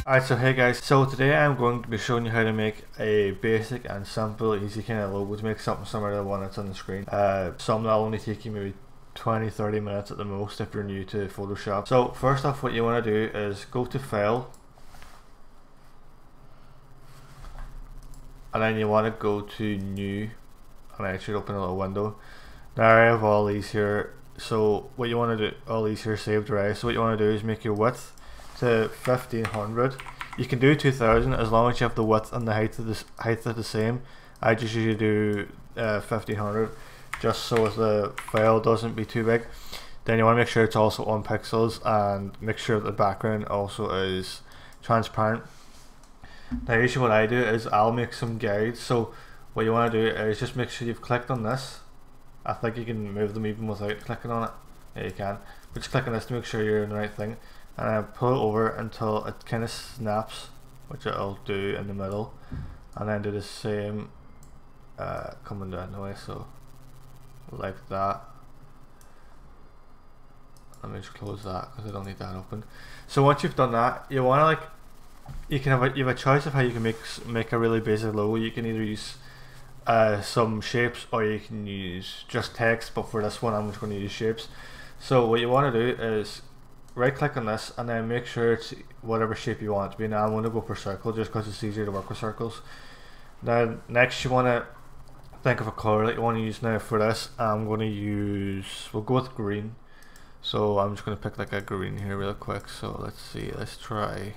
Alright, so hey guys, so today I'm going to be showing you how to make a basic and simple, easy kind of logo to make something similar to the one that's on the screen. Something that'll only take you maybe 20-30 minutes at the most if you're new to Photoshop. So first off, what you want to do is go to File, and then you want to go to New, and then it should open a little window. Now I have all these here, so what you want to do, all these here saved already, so what you want to do is make your width to 1500. You can do 2000 as long as you have the width and the height of the same. I just usually do 1500 just so the file doesn't be too big. Then you want to make sure it's also on pixels and make sure the background also is transparent. Now usually what I do is I'll make some guides, so what you want to do is just make sure you've clicked on this. I think you can move them even without clicking on it. Yeah, you can, but just click on this to make sure you're in the right thing. And I pull it over until it kind of snaps, which it'll do in the middle, and then do the same coming down the way, so like that. Let me just close that because I don't need that open. So once you've done that, you want to you have a choice of how you can make a really basic logo. You can either use some shapes or you can use just text, but for this one I'm just going to use shapes. So what you want to do is right click on this and then make sure it's whatever shape you want it to be. Now I'm going to go for circle just because it's easier to work with circles. Now next you want to think of a color that you want to use. Now for this I'm going to use, we'll go with green, so I'm just going to pick like a green here real quick. So let's see, let's try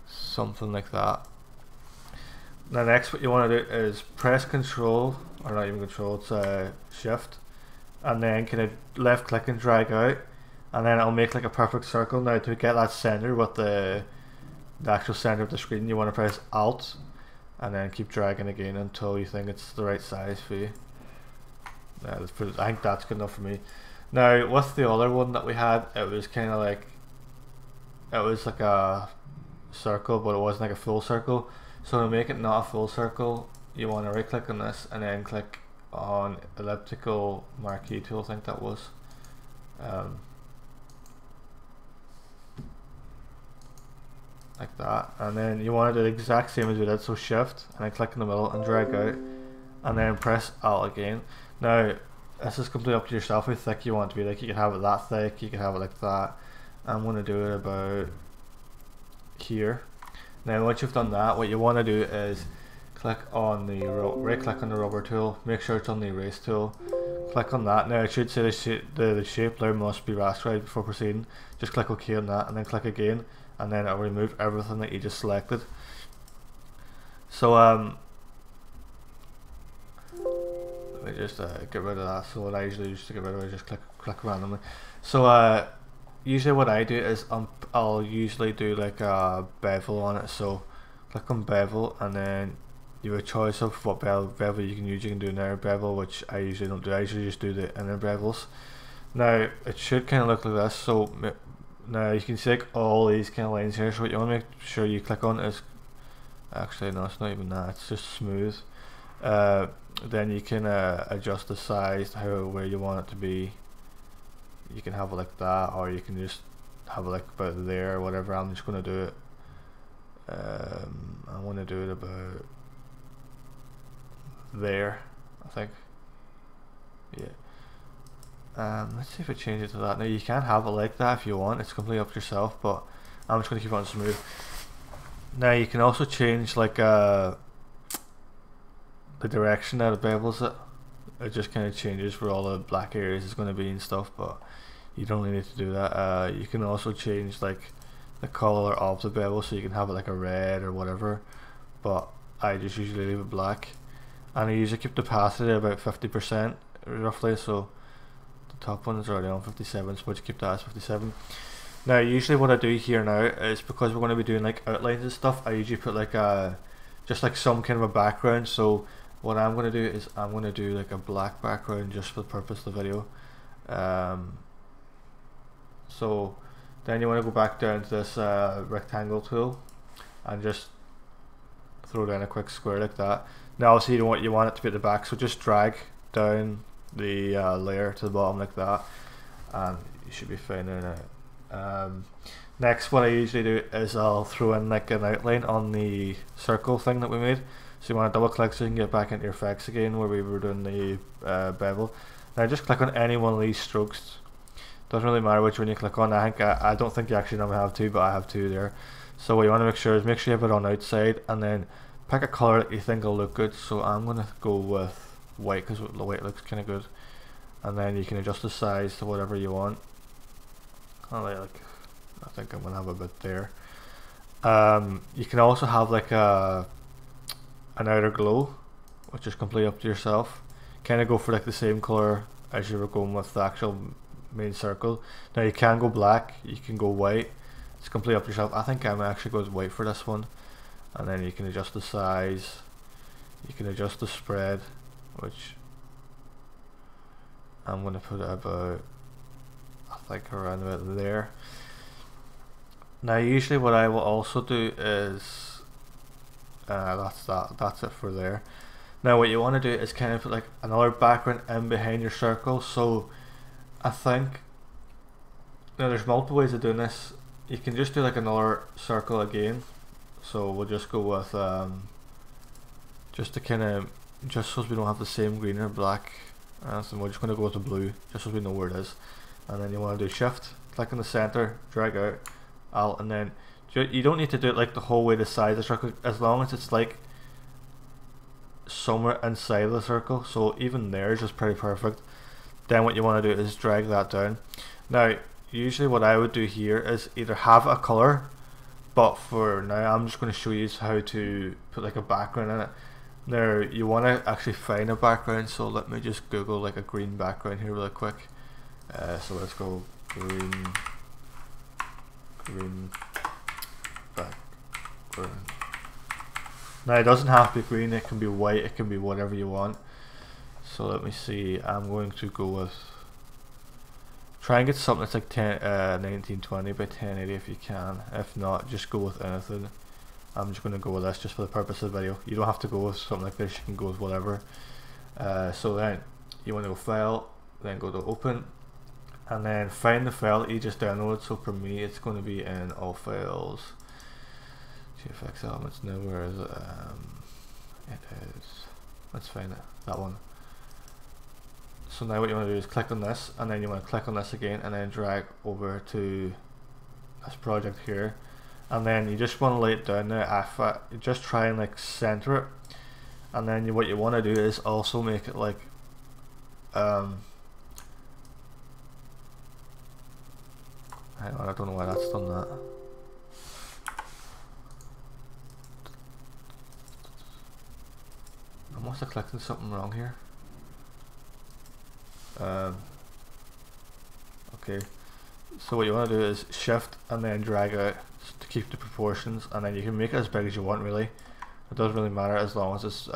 something like that. Now next what you want to do is press control, or not even control, it's shift, and then kind of left click and drag out, and then it'll make like a perfect circle. Now to get that center with the actual center of the screen, you want to press Alt and then keep dragging again until you think it's the right size for you. I think that's good enough for me. Now with the other one that we had, it was kind of like, it was like a circle but it wasn't like a full circle. So to make it not a full circle, you want to right click on this and then click on elliptical marquee tool, I think that was. Like that, and then you want to do the exact same as we did, so shift and then click in the middle and drag out and then press Alt again. Now this is completely up to yourself how thick you want it to be. Like you can have it that thick, you can have it like that. I'm going to do it about here. Now once you've done that, what you want to do is click on the right click on the rubber tool, make sure it's on the erase tool, click on that. Now it should say the shape layer must be rasterized before proceeding. Just click OK on that and then click again, and then it'll remove everything that you just selected. So let me just get rid of that. So what I usually use to get rid of it is just click randomly. So usually what I do is I'll usually do like a bevel on it. So click on bevel and then you have a choice of what bevel you can use. You can do an inner bevel, which I usually don't do. I usually just do the inner bevels. Now it should kind of look like this. So now you can see like all these kind of lines here. So what you want to make sure you click on is, actually no, it's not even that, it's just smooth. Then you can adjust the size to where you want it to be. You can have it like that, or you can just have it like about there or whatever. I'm just going to do it, I want to do it about there, I think. Yeah. Let's see if I change it to that. Now you can have it like that if you want, it's completely up to yourself, but I'm just going to keep it on smooth. Now you can also change like the direction that it bevels it. It just kind of changes where all the black areas is going to be and stuff, but you don't really need to do that. You can also change like the color of the bevel, so you can have it like a red or whatever, but I just usually leave it black, and I usually keep the opacity about 50% roughly. So top one is already on 57, so we'll just keep that as 57. Now usually what I do here now is, because we're going to be doing like outlines and stuff, I usually put like just like some kind of a background. So what I'm going to do is I'm going to do like a black background just for the purpose of the video. So then you want to go back down to this rectangle tool and just throw down a quick square like that. Now obviously you want it to be at the back, so just drag down the layer to the bottom like that, and you should be fine there now. Next, what I usually do is I'll throw in like an outline on the circle thing that we made. So you want to double click so you can get back into your effects again where we were doing the bevel. Now just click on any one of these strokes. Doesn't really matter which one you click on. I don't think you actually normally have two, but I have two there. So what you want to make sure is make sure you have it on outside, and then pick a color that you think will look good. So I'm gonna go with white because the white looks kind of good. And then you can adjust the size to whatever you want. I think I'm gonna have a bit there. You can also have like an outer glow, which is completely up to yourself. Kind of go for like the same color as you were going with the actual main circle. Now you can go black, you can go white. It's completely up to yourself. I think I'm actually going with white for this one. And then you can adjust the size. You can adjust the spread, which I'm gonna put it about, I think around about there. Now usually what I will also do is that's it for there. Now what you want to do is kind of put like another background in behind your circle. So I think now there's multiple ways of doing this. You can just do like another circle again. So we'll just go with just to kind of, just so we don't have the same green or black. So we're just going to go with the blue just so we know where it is. And then you want to do shift, click in the center, drag out, alt, and then you don't need to do it like the whole way to the side of the circle, as long as it's like somewhere inside of the circle. So even there is just pretty perfect. Then what you want to do is drag that down. Now usually what I would do here is either have a color, but for now I'm just going to show you how to put like a background in it. Now you want to actually find a background, so let me just Google like a green background here really quick. So let's go green background. Now it doesn't have to be green, it can be white, it can be whatever you want. So let me see, I'm going to go with, try and get something that's like 1920 by 1080 if you can. If not, just go with anything. I'm just going to go with this just for the purpose of the video. You don't have to go with something like this, you can go with whatever. So then you want to go file, then go to open, and then find the file that you just downloaded. So for me it's going to be in all files, GFX elements. Now where is it? It is, let's find it, that one. So now what you want to do is click on this, and then you want to click on this again, and then drag over to this project here, and then you just want to lay it down there. Just try and like center it, and then what you want to do is also make it like hang on, I don't know why that's done that. I must have clicked on something wrong here. Okay, so what you want to do is shift and then drag out to keep the proportions, and then you can make it as big as you want really. It doesn't really matter as long as it's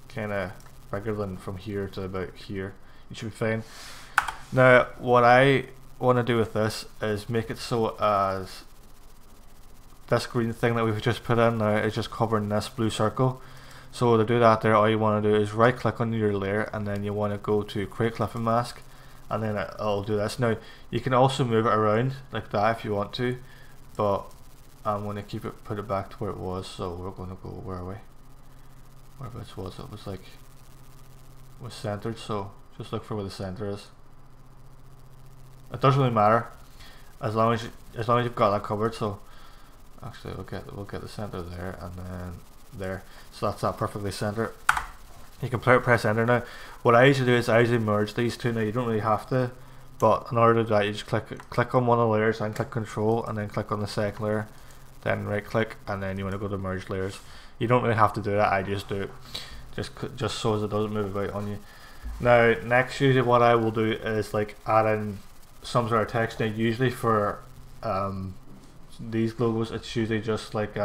kind of bigger than from here to about here. You should be fine. Now what I want to do with this is make it so as this green thing that we've just put in now is just covering this blue circle. So to do that there, all you want to do is right click on your layer, and then you want to go to create clipping mask, and then it'll do this. Now you can also move it around like that if you want to, but I'm going to keep it, put it back to where it was. So we're going to go, where are we? Whereabouts was it? Was like, was centered, so just look for where the center is. It doesn't really matter as long as you've got that covered. So actually we'll get the center there, and then there. So that's that perfectly centered. You can press enter now. What I usually do is I usually merge these two. Now you don't really have to, but in order to do that you just click on one of the layers and click control, and then click on the second layer, then right click, and then you want to go to merge layers. You don't really have to do that, I just do it just so as it doesn't move about on you. Now next, usually what I will do is like add in some sort of text. Now usually for these logos it's usually just like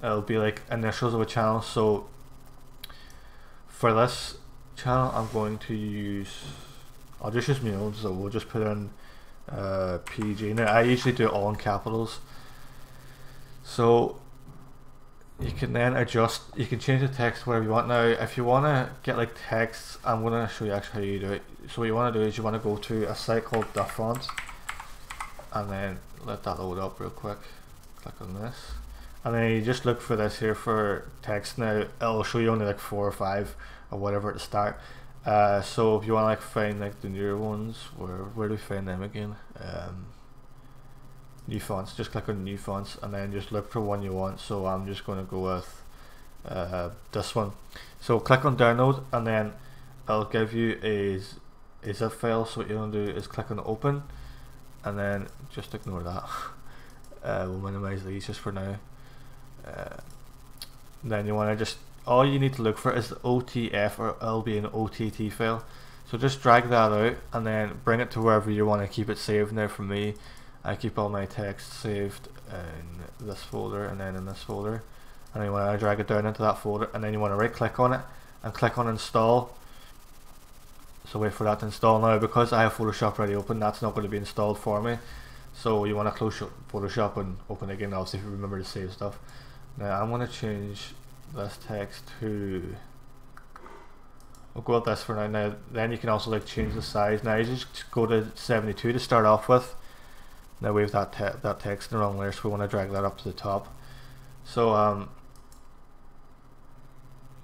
it'll be like initials of a channel. So for this channel I'm going to use, I'll just use my own, so we'll just put in PG. Now I usually do it all in capitals, so you can then adjust, you can change the text whatever you want. Now if you want to get like text, I'm going to show you actually how you do it. So what you want to do is you want to go to a site called the font, and then let that load up real quick. Click on this, and then you just look for this here for text. Now it'll show you only like 4 or 5 or whatever at the start. So if you want to like find like the newer ones, where do we find them again? New fonts, just click on new fonts and then just look for one you want. So I'm just going to go with this one. So click on download, and then it'll give you a zip file. So what you're going to do is click on open, and then just ignore that. We'll minimize these just for now. Then you want to just, all you need to look for is the OTF, or it'll be an OTT file. So just drag that out and then bring it to wherever you want to keep it saved. Now for me, I keep all my text saved in this folder and then in this folder, and then you want to drag it down into that folder, and then you want to right click on it and click on install. So wait for that to install. Now because I have Photoshop already open, that's not going to be installed for me. So you want to close Photoshop and open again, obviously, if you remember to save stuff. Now I'm going to change this text to, we'll go with this for now. Now then you can also like change the size. Now you just go to 72 to start off with. Now we have that text in the wrong layer, so we want to drag that up to the top. So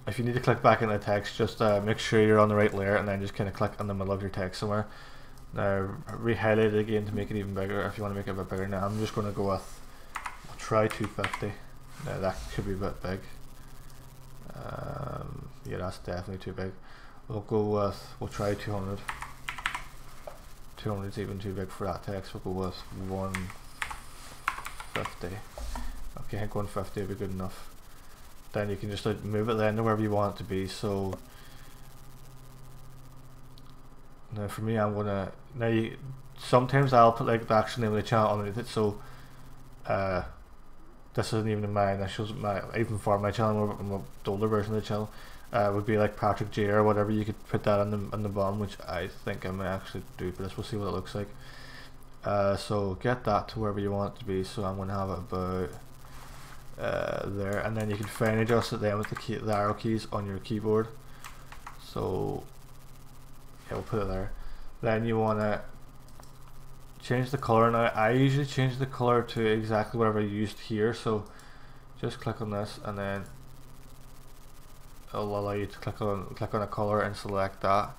if you need to click back in the text, just make sure you're on the right layer, and then just kind of click in the middle of your text somewhere. Now re-highlight it again to make it even bigger if you want to make it a bit bigger. Now I'm just going to go with, I'll try 250. Now that could be a bit big. Yeah, that's definitely too big. We'll go with, we'll try 200. 200 is even too big for that text. We'll go with 150. Okay, I think 150 will be good enough. Then you can just like move it then to wherever you want it to be. So now for me, I'm gonna, sometimes I'll put like the actual name of the channel underneath it. So this isn't even in my initials, even for my channel, the older version of the channel would be like patrickj or whatever. You could put that on the bottom, which I think I may actually do for this. We'll see what it looks like. So get that to wherever you want it to be. So I'm going to have it about there, and then you can fine adjust it then with the arrow keys on your keyboard. So yeah, we'll put it there. Then you want to change the color. Now I usually change the color to exactly whatever I used here, so just click on this, and then it'll allow you to click on a color and select that,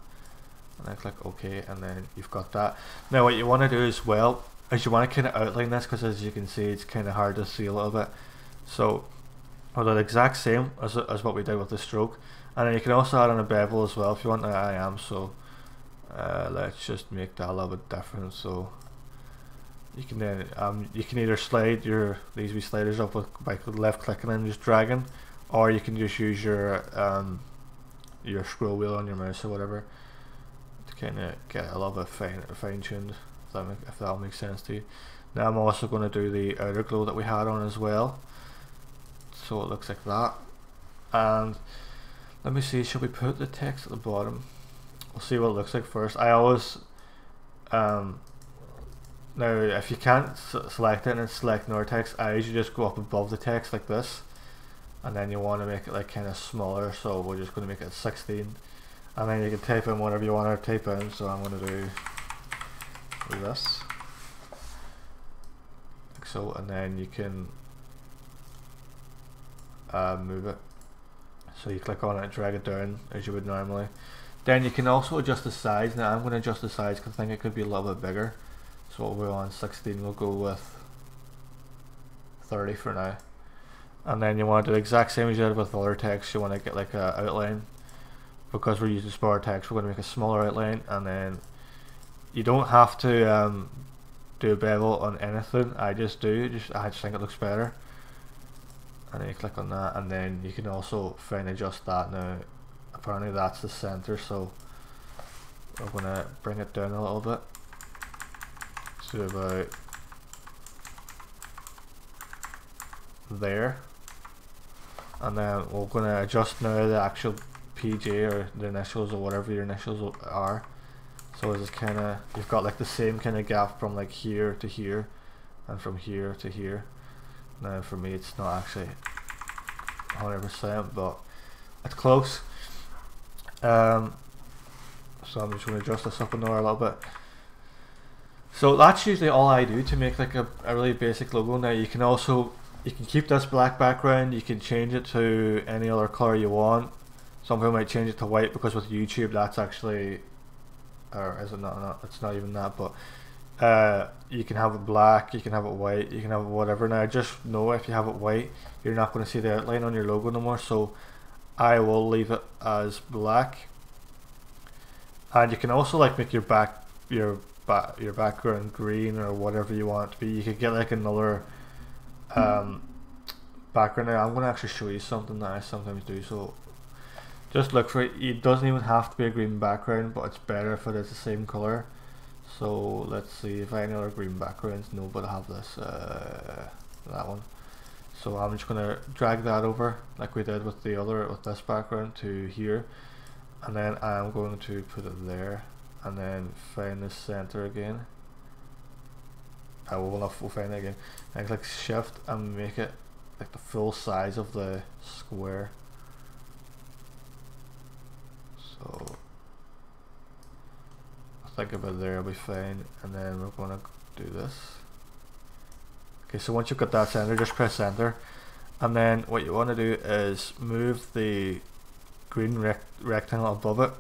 and then click OK, and then you've got that. Now what you want to do as well is you want to kind of outline this, because as you can see it's kind of hard to see a little bit. So we'll do the exact same as what we did with the stroke, and then you can also add on a bevel as well if you want. Now I am, so let's just make that a little bit different. So you can then you can either slide these wee sliders up by left clicking and just dragging, or you can just use your scroll wheel on your mouse or whatever to kind of get a little bit fine tuned, if that makes sense to you. Now I'm also going to do the outer glow that we had on as well, so it looks like that. And let me see, should we put the text at the bottom? We'll see what it looks like first. I always now if you can't select it and select no text, I usually just go up above the text like this, and then you want to make it like kind of smaller, so we're just going to make it 16, and then you can type in whatever you want to type in. So I'm going to do this like so, and then you can move it. So you click on it and drag it down as you would normally. Then you can also adjust the size. Now I'm going to adjust the size because I think it could be a little bit bigger. So we're on 16, we'll go with 30 for now. And then you want to do the exact same as you did with other text. You want to get like an outline. Because we're using smaller text, we're going to make a smaller outline, and then you don't have to do a bevel on anything. I just do, I just think it looks better. And then you click on that, and then you can also fine adjust that. Now apparently that's the center, so we're going to bring it down a little bit to about there, and then we're going to adjust now the actual PJ or the initials or whatever your initials are. So it's kind of, you've got like the same kind of gap from like here to here and from here to here. Now for me it's not actually 100%, but it's close. So I'm just going to adjust this up and down a little bit. So that's usually all I do to make like a really basic logo. Now you can keep this black background, you can change it to any other color you want. Some people might change it to white because with YouTube that's actually, or is it not, it's not even that, but you can have it black, you can have it white, you can have it whatever. Now just know if you have it white, you're not going to see the outline on your logo no more, so I will leave it as black. And you can also like make your background green or whatever you want it to be. You could get like another background. Now I'm going to actually show you something that I sometimes do, so just look for it. It doesn't even have to be a green background, but it's better if it is the same color. So let's see if I have any other green backgrounds. No, but I have this that one. So I'm just going to drag that over like we did with this background to here, and then I'm going to put it there, and then find the center again. I will not find it again, and click shift and make it like the full size of the square. So I think about there will be fine, and then we're going to do this. Okay, so once you've got that center, just press enter, and then what you want to do is move the green rectangle above it,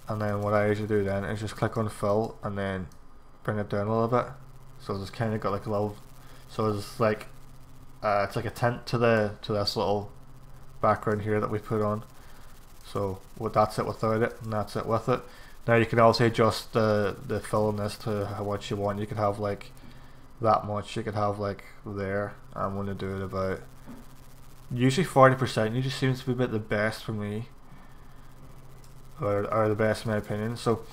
and then what I usually do then is just click on fill and then bring it down a little bit, so it's kind of got like a little, so it's like a tint to this little background here that we put on. So that's it without it, and that's it with it. Now you can also adjust the fill in this to how much you want. You could have like that much, you could have like there. I'm going to do it about usually 40%. Usually seems to be about the best for me, or the best in my opinion. So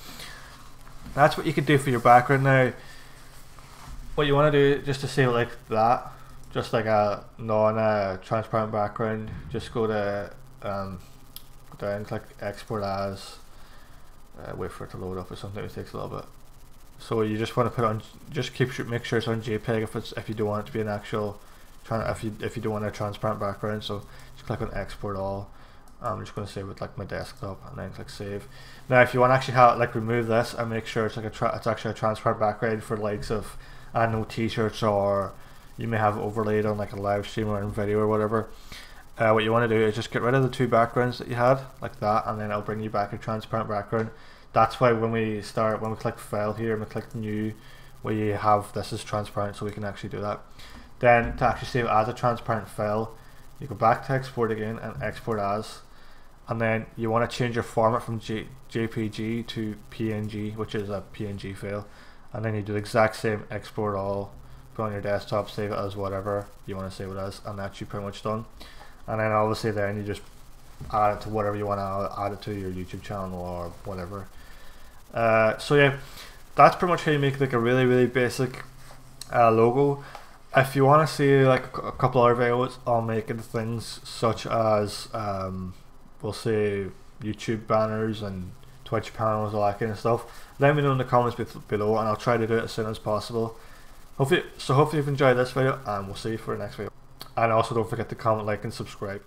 that's what you can do for your background. Now what you want to do, just to save it like that, just like a non-transparent background, just go to down, click export as, wait for it to load up or something. It takes a little bit. So you just want to put on, just make sure it's on JPEG if you don't want it to be an actual, if you don't want a transparent background. So just click on export all. I'm just going to save it like my desktop, and then click save. Now if you want to actually remove this and make sure it's like it's actually a transparent background for likes of, I don't know, t-shirts, or you may have it overlaid on like a live stream or in video or whatever. What you want to do is just get rid of the two backgrounds that you had like that, and then it'll bring you back a transparent background. That's why when we click file here and we click new, we have this is transparent, so we can actually do that. Then to actually save it as a transparent file, you go back to export again and export as, and then you want to change your format from JPG to PNG, which is a PNG file, and then you do the exact same, export all, put on your desktop, save it as whatever you want to save it as, and that's you pretty much done. And then obviously then you just add it to whatever you want to add it to, your YouTube channel or whatever. So yeah, that's pretty much how you make like a really basic logo. If you want to see like a couple other videos on making things such as we'll say YouTube banners and Twitch panels, all that kind of stuff, let me know in the comments below, and I'll try to do it as soon as possible. Hopefully you've enjoyed this video, and we'll see you for the next video. And also don't forget to comment, like and subscribe.